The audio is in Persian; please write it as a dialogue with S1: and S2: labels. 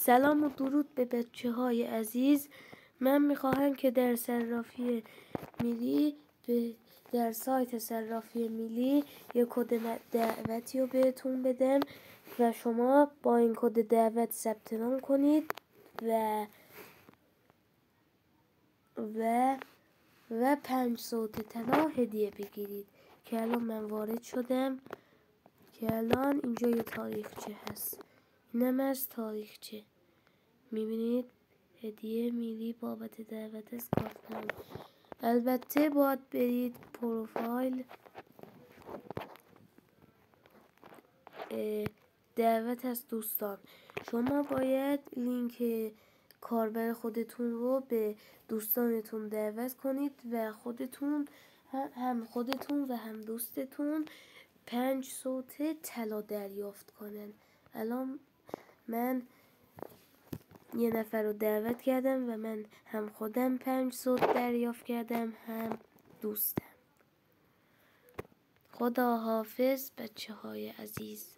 S1: سلام و درود به بچه های عزیز. من میخواهم که در صرافی میلی در سایت صرافی میلی یک کد دعوتی رو بهتون بدم و شما با این کد دعوت ثبت نام کنید و 5 صوت طلا هدیه بگیرید. که الان من وارد شدم که الان اینجا یه تاریخچه هست، اینم از تاریخچه میبینید. هدیه میلی بابت دعوت از کارتنامه. البته باید برید پروفایل دعوت از دوستان. شما باید لینک کاربر خودتون رو به دوستانتون دعوت کنید و هم خودتون و هم دوستتون 5 صوت طلا دریافت کنن. الان من یه نفر رو دعوت کردم و من هم خودم 5 صوت دریافت کردم هم دوستم. خدا حافظ بچه های عزیز.